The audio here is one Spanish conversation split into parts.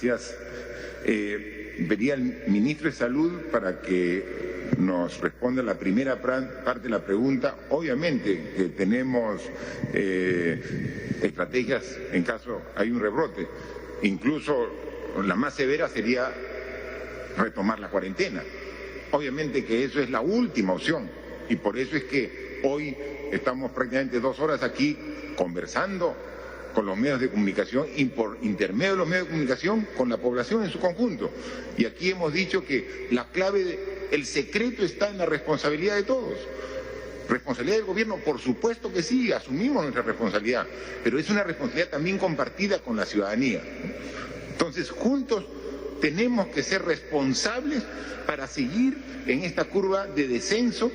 Gracias. Vería al ministro de Salud para que nos responda la primera parte de la pregunta. Obviamente que tenemos estrategias en caso hay un rebrote. Incluso la más severa sería retomar la cuarentena. Obviamente que eso es la última opción y por eso es que hoy estamos prácticamente 2 horas aquí conversando con los medios de comunicación y por intermedio de los medios de comunicación con la población en su conjunto. Y aquí hemos dicho que la clave, el secreto está en la responsabilidad de todos. ¿Responsabilidad del gobierno? Por supuesto que sí, asumimos nuestra responsabilidad, pero es una responsabilidad también compartida con la ciudadanía. Entonces, juntos tenemos que ser responsables para seguir en esta curva de descenso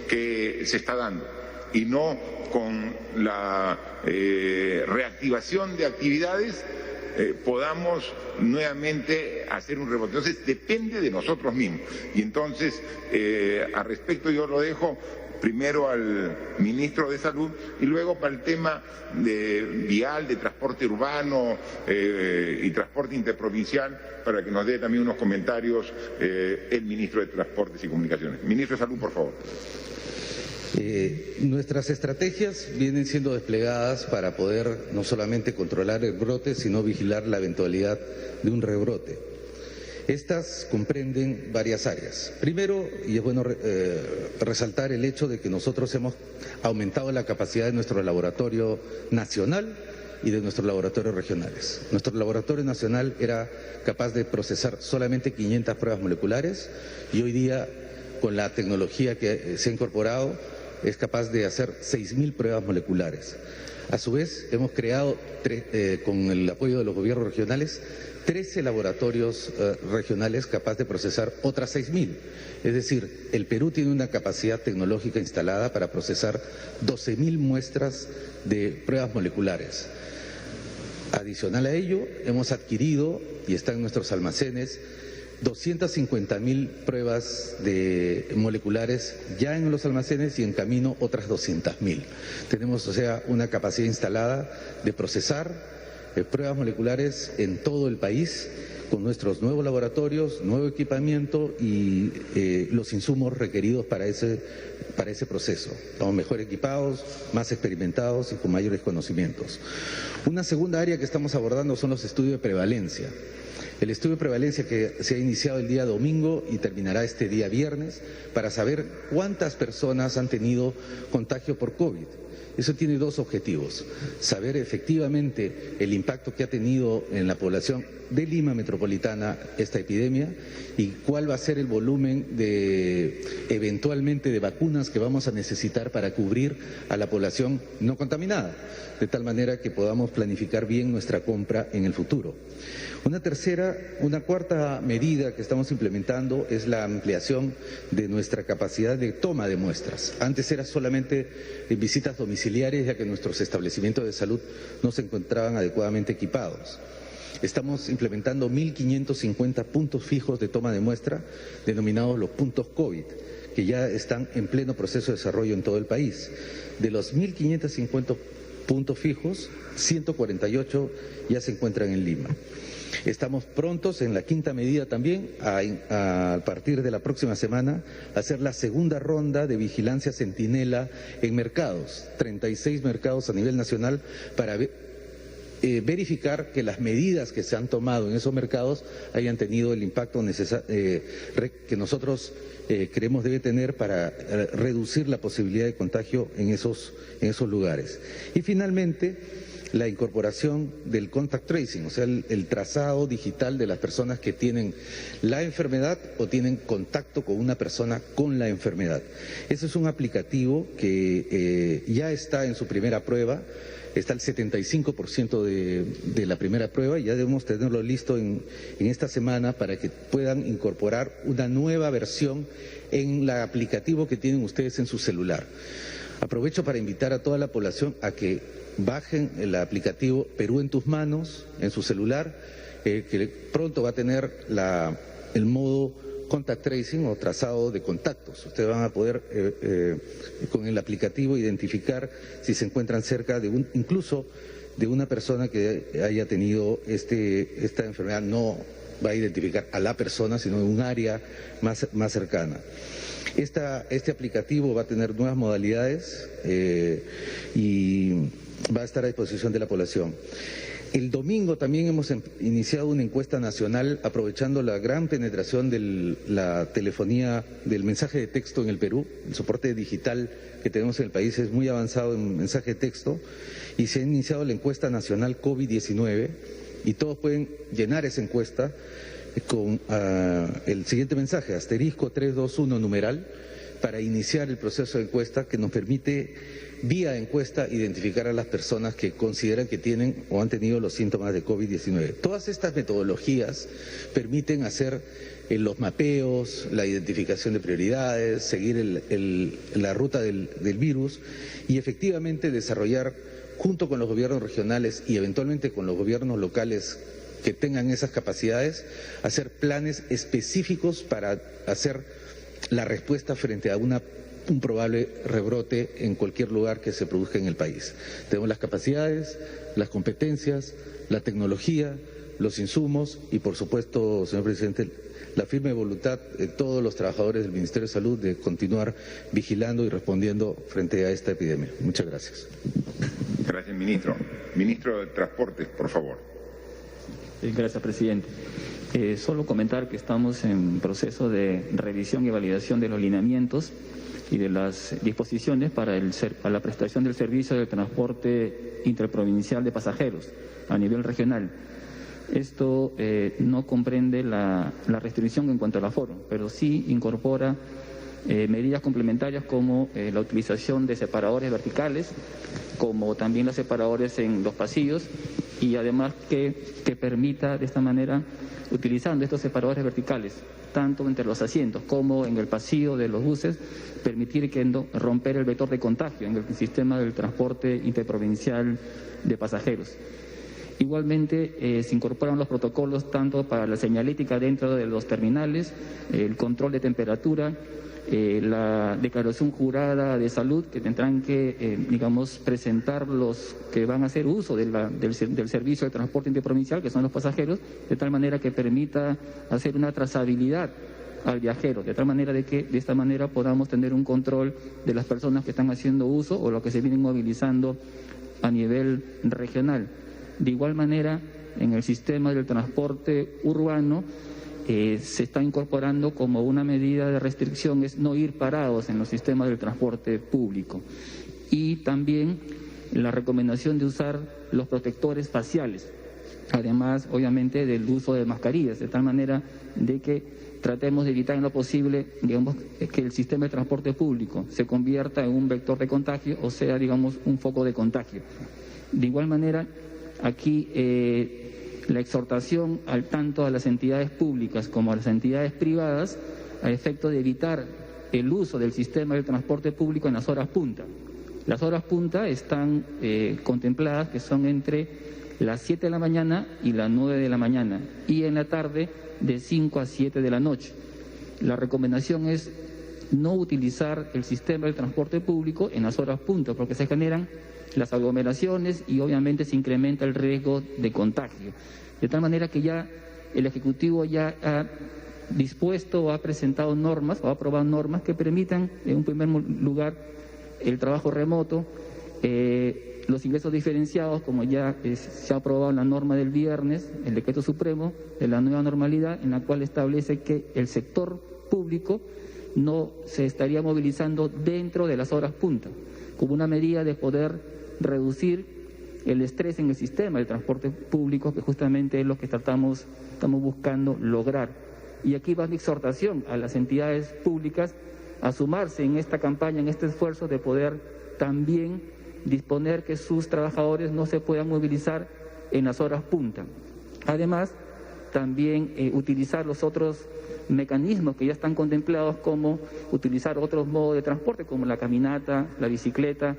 que se está dando y no con la reactivación de actividades podamos nuevamente hacer un rebote. Entonces depende de nosotros mismos. Y entonces, al respecto yo lo dejo primero al ministro de Salud y luego para el tema de vial, de transporte urbano y transporte interprovincial, para que nos dé también unos comentarios el ministro de Transportes y Comunicaciones. Ministro de Salud, por favor. Nuestras estrategias vienen siendo desplegadas para poder no solamente controlar el brote, sino vigilar la eventualidad de un rebrote. Estas comprenden varias áreas. Primero, y es bueno resaltar el hecho de que nosotros hemos aumentado la capacidad de nuestro laboratorio nacional y de nuestros laboratorios regionales. Nuestro laboratorio nacional era capaz de procesar solamente 500 pruebas moleculares y hoy día, con la tecnología que se ha incorporado, es capaz de hacer 6.000 pruebas moleculares. A su vez, hemos creado, con el apoyo de los gobiernos regionales, 13 laboratorios regionales capaces de procesar otras 6.000. Es decir, el Perú tiene una capacidad tecnológica instalada para procesar 12.000 muestras de pruebas moleculares. Adicional a ello, hemos adquirido, y está en nuestros almacenes, 250.000 pruebas moleculares ya en los almacenes y en camino otras 200.000. Tenemos, o sea, una capacidad instalada de procesar pruebas moleculares en todo el país con nuestros nuevos laboratorios, nuevo equipamiento y los insumos requeridos para ese proceso. Estamos mejor equipados, más experimentados y con mayores conocimientos. Una segunda área que estamos abordando son los estudios de prevalencia. El estudio de prevalencia que se ha iniciado el día domingo y terminará este día viernes para saber cuántas personas han tenido contagio por COVID. Eso tiene 2 objetivos: saber efectivamente el impacto que ha tenido en la población de Lima metropolitana esta epidemia y cuál va a ser el volumen eventualmente de vacunas que vamos a necesitar para cubrir a la población no contaminada, de tal manera que podamos planificar bien nuestra compra en el futuro. Una cuarta medida que estamos implementando es la ampliación de nuestra capacidad de toma de muestras. Antes era solamente visitas domiciliarias, ya que nuestros establecimientos de salud no se encontraban adecuadamente equipados. Estamos implementando 1.550 puntos fijos de toma de muestra, denominados los puntos COVID, que ya están en pleno proceso de desarrollo en todo el país. De los 1.550 puntos fijos, 148 ya se encuentran en Lima. Estamos prontos en la quinta medida también, a partir de la próxima semana, a hacer la segunda ronda de vigilancia centinela en mercados, 36 mercados a nivel nacional, para verificar que las medidas que se han tomado en esos mercados hayan tenido el impacto que nosotros creemos debe tener para reducir la posibilidad de contagio en esos lugares. Y finalmente, la incorporación del contact tracing, o sea, el trazado digital de las personas que tienen la enfermedad o tienen contacto con una persona con la enfermedad. Ese es un aplicativo que ya está en su primera prueba, está el 75% de la primera prueba y ya debemos tenerlo listo en esta semana para que puedan incorporar una nueva versión en el aplicativo que tienen ustedes en su celular. Aprovecho para invitar a toda la población a que bajen el aplicativo Perú en tus manos, en su celular, que pronto va a tener el modo contact tracing o trazado de contactos. Ustedes van a poder con el aplicativo identificar si se encuentran cerca de incluso de una persona que haya tenido esta enfermedad no va a identificar a la persona, sino de un área más cercana. Este aplicativo va a tener nuevas modalidades y va a estar a disposición de la población. El domingo también hemos iniciado una encuesta nacional aprovechando la gran penetración de la telefonía, del mensaje de texto en el Perú. El soporte digital que tenemos en el país es muy avanzado en mensaje de texto y se ha iniciado la encuesta nacional COVID-19 y todos pueden llenar esa encuesta con el siguiente mensaje, *321 numeral, para iniciar el proceso de encuesta que nos permite vía encuesta identificar a las personas que consideran que tienen o han tenido los síntomas de COVID-19. Todas estas metodologías permiten hacer los mapeos, la identificación de prioridades, seguir la ruta del virus y efectivamente desarrollar junto con los gobiernos regionales y eventualmente con los gobiernos locales que tengan esas capacidades, hacer planes específicos para hacer la respuesta frente a un probable rebrote en cualquier lugar que se produzca en el país. Tenemos las capacidades, las competencias, la tecnología, los insumos y, por supuesto, señor presidente, la firme voluntad de todos los trabajadores del Ministerio de Salud de continuar vigilando y respondiendo frente a esta epidemia. Muchas gracias. Gracias, ministro. Ministro de Transportes, por favor. Gracias, presidente. Solo comentar que estamos en proceso de revisión y validación de los lineamientos y de las disposiciones para la prestación del servicio de transporte interprovincial de pasajeros a nivel regional. Esto no comprende la restricción en cuanto al aforo, pero sí incorpora medidas complementarias como la utilización de separadores verticales, como también los separadores en los pasillos, y además que permita de esta manera, utilizando estos separadores verticales, tanto entre los asientos como en el pasillo de los buses, permitir romper el vector de contagio en el sistema del transporte interprovincial de pasajeros. Igualmente se incorporan los protocolos tanto para la señalética dentro de los terminales, el control de temperatura, la declaración jurada de salud que tendrán que, presentar los que van a hacer uso del servicio de transporte interprovincial, que son los pasajeros, de tal manera que permita hacer una trazabilidad al viajero, de tal manera de que de esta manera podamos tener un control de las personas que están haciendo uso o los que se vienen movilizando a nivel regional. De igual manera, en el sistema del transporte urbano, se está incorporando como una medida de restricción es no ir parados en los sistemas del transporte público. Y también la recomendación de usar los protectores faciales, además obviamente del uso de mascarillas, de tal manera de que tratemos de evitar en lo posible, que el sistema de transporte público se convierta en un vector de contagio o sea, un foco de contagio. De igual manera, aquí la exhortación tanto a las entidades públicas como a las entidades privadas a efecto de evitar el uso del sistema del transporte público en las horas punta. Las horas punta están contempladas que son entre las 7 de la mañana y las 9 de la mañana y en la tarde de 5 a 7 de la noche. La recomendación es no utilizar el sistema del transporte público en las horas punta porque se generan las aglomeraciones y obviamente se incrementa el riesgo de contagio. De tal manera que ya el Ejecutivo ya ha dispuesto o ha presentado normas o ha aprobado normas que permitan, en un primer lugar, el trabajo remoto, los ingresos diferenciados, como ya se ha aprobado la norma del viernes, el decreto supremo de la nueva normalidad, en la cual establece que el sector público no se estaría movilizando dentro de las horas punta, como una medida de poder reducir el estrés en el sistema de transporte público, que justamente es lo que estamos buscando lograr. Y aquí va mi exhortación a las entidades públicas a sumarse en esta campaña, en este esfuerzo de poder también disponer que sus trabajadores no se puedan movilizar en las horas punta. Además, también utilizar los otros mecanismos que ya están contemplados, como utilizar otros modos de transporte, como la caminata, la bicicleta,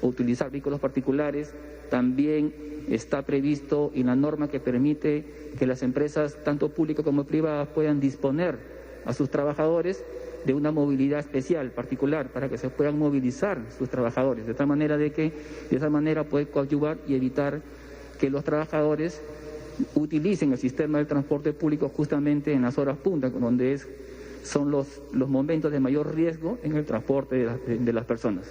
o utilizar vehículos particulares. También está previsto en la norma que permite que las empresas, tanto públicas como privadas, puedan disponer a sus trabajadores de una movilidad especial, particular, para que se puedan movilizar sus trabajadores, de tal manera de que de esa manera puede coadyuvar y evitar que los trabajadores utilicen el sistema del transporte público justamente en las horas punta, donde son los momentos de mayor riesgo en el transporte de las personas.